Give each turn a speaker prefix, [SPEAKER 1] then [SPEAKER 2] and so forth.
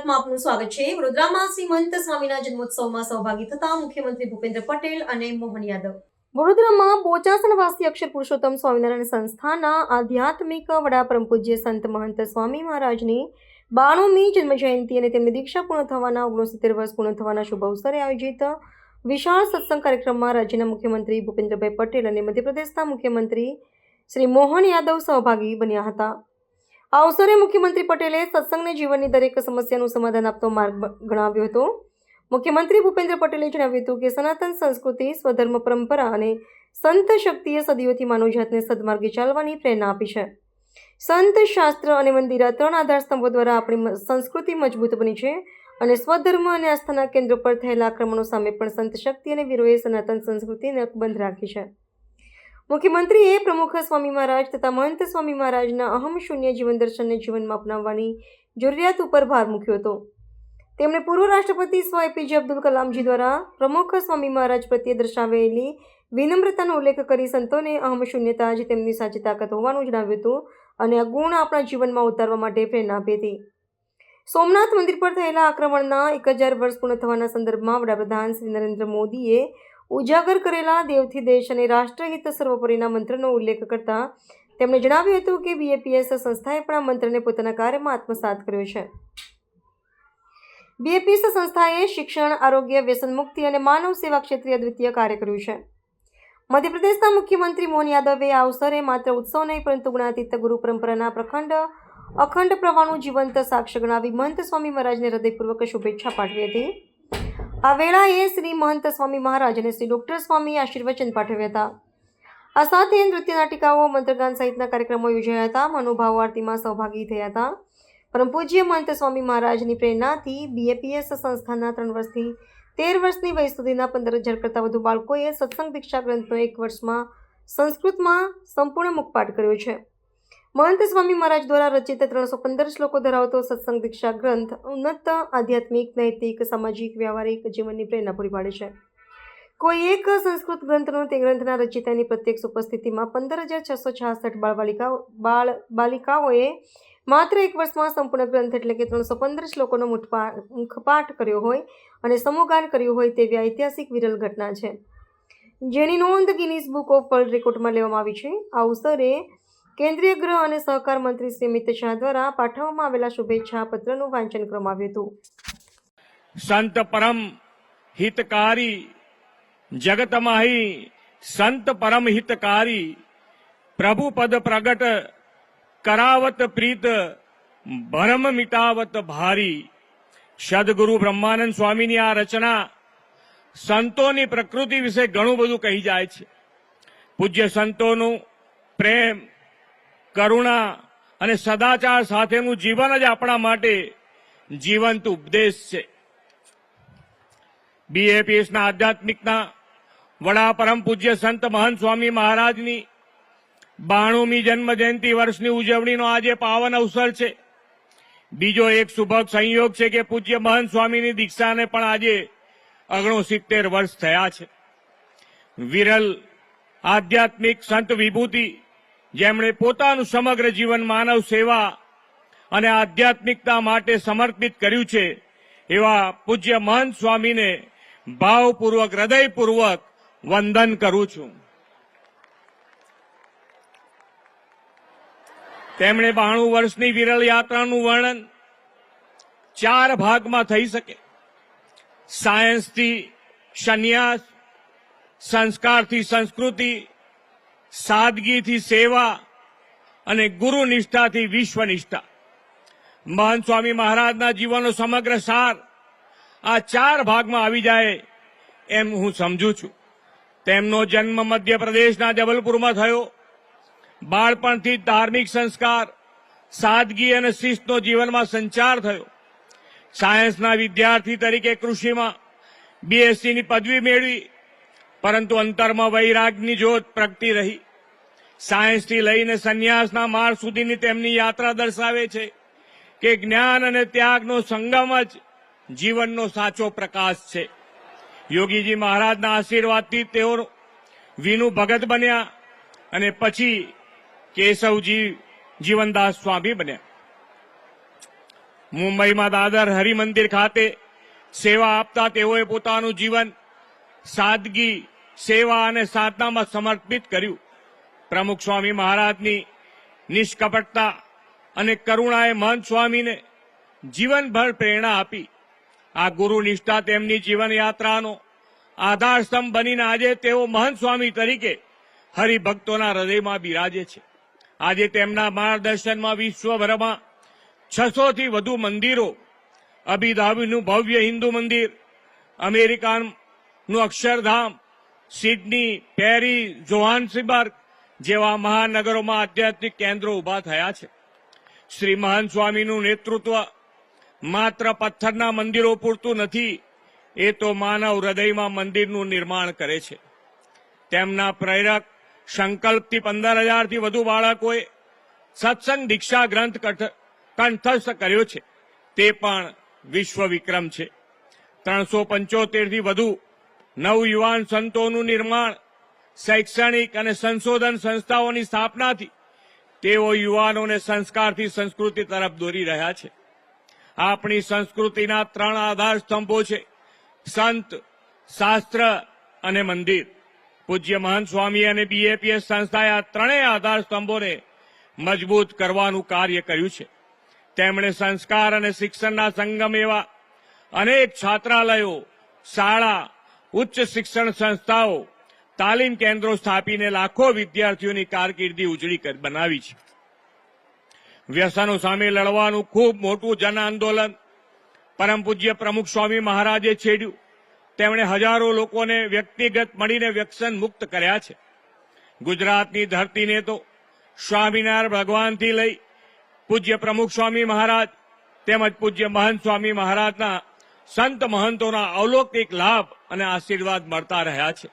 [SPEAKER 1] ગુજરાતમાં આપનું સ્વાગત છે। વડોદરામાં શ્રી મહંત સ્વામીના જન્મોત્સવમાં સહભાગી થતા મુખ્યમંત્રી ભૂપેન્દ્ર પટેલ અને મોહન યાદવ। વડોદરામાં બોચાસણવાસી અક્ષર પુરુષોત્તમ સ્વામિનારાયણ સંસ્થાના આધ્યાત્મિક વડા પરમ પૂજ્ય સંત મહંત સ્વામી મહારાજની 92મી જન્મજયંતિ અને તેમની દીક્ષા પૂર્ણ થવાના 69 વર્ષ પૂર્ણ થવાના શુભ અવસરે આયોજિત વિશાળ સત્સંગ કાર્યક્રમમાં રાજ્યના મુખ્યમંત્રી ભૂપેન્દ્રભાઈ પટેલ અને મધ્યપ્રદેશના મુખ્યમંત્રી શ્રી મોહન યાદવ સહભાગી બન્યા હતા। આ અવસરે મુખ્યમંત્રી પટેલે સત્સંગને જીવનની દરેક સમસ્યાનું સમાધાન આપતો માર્ગ ગણાવ્યો હતો। મુખ્યમંત્રી ભૂપેન્દ્ર પટેલે જણાવ્યું હતું કે સનાતન સંસ્કૃતિ, સ્વધર્મ પરંપરા અને સંત શક્તિએ સદીઓથી માનવજાતને સદમાર્ગે ચાલવાની પ્રેરણા આપી છે। સંત, શાસ્ત્ર અને મંદિર આ 3 આધારસ્તંભો દ્વારા આપણી સંસ્કૃતિ મજબૂત બની છે અને સ્વધર્મ અને આસ્થાના કેન્દ્રો પર થયેલા આક્રમણો સામે પણ સંત શક્તિ અને વીરોએ સનાતન સંસ્કૃતિને અકબંધ રાખી છે। મુખ્યમંત્રીએ પ્રમુખ સ્વામી મહારાજ તથા મહંત સ્વામી મહારાજના અહમ શૂન્ય જીવન દર્શનને જીવનમાં અપનાવવાની જરૂરિયાત ઉપર ભાર મૂક્યો હતો। તેમણે પૂર્વ રાષ્ટ્રપતિ સ્વ એપીજે અબ્દુલ કલામજી દ્વારા પ્રમુખ સ્વામી મહારાજ પ્રત્યે દર્શાવેલી વિનમ્રતાનો ઉલ્લેખ કરી સંતોને અહમ શૂન્યતા જ તેમની સાચી તાકાત હોવાનું જણાવ્યું હતું અને આ ગુણ આપણા જીવનમાં ઉતારવા માટે પ્રેરણા આપી હતી। સોમનાથ મંદિર પર થયેલા આક્રમણના 1000 વર્ષ પૂર્ણ થવાના સંદર્ભમાં વડાપ્રધાન શ્રી નરેન્દ્ર મોદીએ ઉજાગર કરેલા દેવથી દેશ અને રાષ્ટ્રહિત સર્વોપરીના મંત્રનો ઉલ્લેખ કરતા તેમણે જણાવ્યું હતું કે બીએપીએસ સંસ્થાએ પણ આ મંત્રને પોતાના કાર્યમાં આત્મસાત કર્યો છે। બીએપીએસ સંસ્થાએ શિક્ષણ, આરોગ્ય, વ્યસન મુક્તિ અને માનવ સેવા ક્ષેત્રે અદ્વિતીય કાર્ય કર્યું છે। મધ્યપ્રદેશના મુખ્યમંત્રી મોહન યાદવે આ અવસરે માત્ર ઉત્સવ નહીં પરંતુ ગુણાતીત ગુરુ પરંપરાના અખંડ પ્રવાહનું જીવંત સાક્ષ્ય ગણાવી મહંત સ્વામી મહારાજને હૃદયપૂર્વક શુભેચ્છા પાઠવી હતી। આ વેળાએ શ્રી મહંત સ્વામી મહારાજ અને શ્રી ડોક્ટર સ્વામી આશીર્વચન પાઠવ્યા હતા। આ સાથે નૃત્ય નાટિકાઓ, મંત્રગાન સહિતના કાર્યક્રમો યોજાયા હતા। મહાનુભાવો આરતીમાં સહભાગી થયા હતા। પરમ પૂજ્ય મહંત સ્વામી મહારાજની પ્રેરણાથી બીએપીએસ સંસ્થાના 3 વર્ષથી 13 વર્ષની વય સુધીના 15,000 કરતાં વધુ બાળકોએ સત્સંગ દીક્ષા ગ્રંથનો 1 વર્ષમાં સંસ્કૃતમાં સંપૂર્ણ મુખપાઠ કર્યો છે। મહંત સ્વામી મહારાજ દ્વારા રચિત 315 શ્લોકો ધરાવતો સત્સંગ દીક્ષા ગ્રંથ ઉન્નત આધ્યાત્મિક, નૈતિક, સામાજિક, વ્યવહારિક જીવનની પ્રેરણા પૂરી પાડે છે। કોઈ એક સંસ્કૃત ગ્રંથનો તે ગ્રંથના રચિતાની પ્રત્યક્ષ ઉપસ્થિતિમાં 15,666 બાલિકાઓએ માત્ર 1 વર્ષમાં સંપૂર્ણ ગ્રંથ એટલે કે 315 શ્લોકોનો મુખપાઠ કર્યો હોય અને સમૂહગાન કર્યું હોય તેવી ઐતિહાસિક વિરલ ઘટના છે, જેની નોંધ ગિનીસ બુક ઓફ વર્લ્ડ રેકોર્ડમાં લેવામાં આવી છે। આ અવસરે કેન્દ્રીય ગૃહ અને સહકાર મંત્રી શ્રી અમિત શાહ દ્વારા પાઠવવામાં આવેલા શુભેચ્છા પત્રનું વાંચન કરવામાં આવ્યું હતું।
[SPEAKER 2] સંત પરમ હિતકારી જગતમાહી સંત પરમ હિતકારી પ્રભુ પદ પ્રગટ કરાવત પ્રીત ભરમ મિટાવત ભારી। સદગુરુ બ્રહ્માનંદ સ્વામીની આ રચના સંતોની પ્રકૃતિ વિશે ઘણું બધું કહી જાય છે। પૂજ્ય સંતોનું પ્રેમ, કરુણા અને સદાચાર સાથેનું જીવન જ આપણા માટે જીવંત ઉપદેશ છે। બીએપીએસના આધ્યાત્મિકના વડા પરમ પૂજ્ય સંત મહંત સ્વામી મહારાજની 92મી જન્મજયંતિ વર્ષની ઉજવણીનો આજે પાવન અવસર છે। બીજો એક શુભક સંયોગ છે કે પૂજ્ય મહંત સ્વામીની દીક્ષાને પણ આજે 69 વર્ષ થયા છે। વિરલ આધ્યાત્મિક સંત વિભૂતિ જેમણે પોતાનું સમગ્ર જીવન માનવ સેવા અને આધ્યાત્મિકતા માટે સમર્પિત કર્યું છે એવા પૂજ્ય મહંત સ્વામીને ભાવપૂર્વક, હૃદયપૂર્વક વંદન કરું છું। તેમણે 92 વર્ષની વિરલ યાત્રાનું વર્ણન 4 ભાગમાં થઈ શકે। સાયન્સથી સંન્યાસ, સંસ્કારથી સંસ્કૃતિ, સાદગીથી સેવા અને ગુરુનિષ્ઠાથી વિશ્વનિષ્ઠા। મહંત સ્વામી મહારાજના જીવનનો સમગ્ર સાર આ 4 ભાગમાં આવી જાય એમ હું સમજુ છું। તેમનો જન્મ મધ્યપ્રદેશના જબલપુરમાં થયો। બાળપણથી ધાર્મિક સંસ્કાર, સાદગી અને શિસ્તનો જીવનમાં સંચાર થયો। સાયન્સના વિદ્યાર્થી તરીકે કૃષિમાં બીએસસીની પદવી મેળવી, પરંતુ અંતરમાં વૈરાગની જ્યોત પ્રગટી રહી। સાયન્સથી લઈને સંન્યાસના માર્ગ સુધીની તેમની યાત્રા દર્શાવે છે કે જ્ઞાન અને ત્યાગનો સંગમ જ જીવનનો સાચો પ્રકાશ છે। યોગીજી મહારાજના આશીર્વાદથી તેઓ વિનુ ભગત બન્યા અને પછી કેશવજી જીવનદાસ સ્વામી બન્યા। મુંબઈમાં દાદર હરિમંદિર ખાતે સેવા આપતા તેઓએ પોતાનું જીવન સાદગી, સેવા અને સાધનામાં સમર્પિત કર્યું. પ્રમુખ સ્વામી મહારાજની નિષ્કપટતા અને કરુણાએ મહંત સ્વામીને જીવનભર પ્રેરણા આપી. આ ગુરુ નિષ્ઠા તેમની જીવનયાત્રાનો આધારસ્તંભ બનીને આજે તેઓ મહંત સ્વામી તરીકે હરિભક્તોના હૃદયમાં બિરાજે છે. આજે તેમના માર્ગદર્શનમાં વિશ્વભરમાં 600થી વધુ મંદિરો, અબુધાબીનું ભવ્ય હિન્દુ મંદિર, અમેરિકાનું અક્ષરધામ, સિડની, પેરિસ, જોહાન્સબર્ગ જેવા મહાનગરોમાં આધ્યાત્મિક કેન્દ્રો ઉભા થયા છે. શ્રી મહંત સ્વામીનું નેતૃત્વ માત્ર પથ્થરના મંદિરો પૂરતું નથી, એ તો માનવ હૃદયમાં મંદિરનું નિર્માણ કરે છે. તેમના પ્રેરક સંકલ્પથી 15,000થી વધુ બાળકોએ સત્સંગ દીક્ષા ગ્રંથ કંઠસ્થ કર્યો છે. તે પણ વિશ્વ વિક્રમ છે. 375થી વધુ નવયુવાન સંતોનું નિર્માણ, શૈક્ષણિક અને સંશોધન સંસ્થાઓની સ્થાપનાથી તેઓ યુવાનોને સંસ્કારથી સંસ્કૃતિ તરફ દોરી રહ્યા છે. આપણી સંસ્કૃતિના 3 આધાર સ્તંભો છે: સંત, શાસ્ત્ર અને મંદિર. પૂજ્ય મહંત સ્વામી અને બીએપીએસ સંસ્થાએ આ 3 આધાર સ્તંભોને મજબૂત કરવાનું કાર્ય કર્યું છે. તેમણે સંસ્કાર અને શિક્ષણના સંગમ એવા અનેક છાત્રાલયો, શાળા, ઉચ્ચ શિક્ષણ સંસ્થાઓ, તાલીમ કેન્દ્રો સ્થાપીને લાખો વિદ્યાર્થીઓની કારકિર્દી ઉજળી બનાવી છે. વ્યસનો સામે લડવાનું ખૂબ મોટું જન આંદોલન પરમ પૂજ્ય પ્રમુખ સ્વામી મહારાજે છેડ્યું. તેમણે હજારો લોકોને વ્યક્તિગત મળીને વ્યસન મુક્ત કર્યા છે. ગુજરાતની ધરતીને તો સ્વામિનારાયણ ભગવાનથી લઈ પૂજ્ય પ્રમુખ સ્વામી મહારાજ તેમજ પૂજ્ય મહંત સ્વામી મહારાજના સંત મહંતોના અલૌકિક લાભ અને આશીર્વાદ મળતા રહ્યા છે.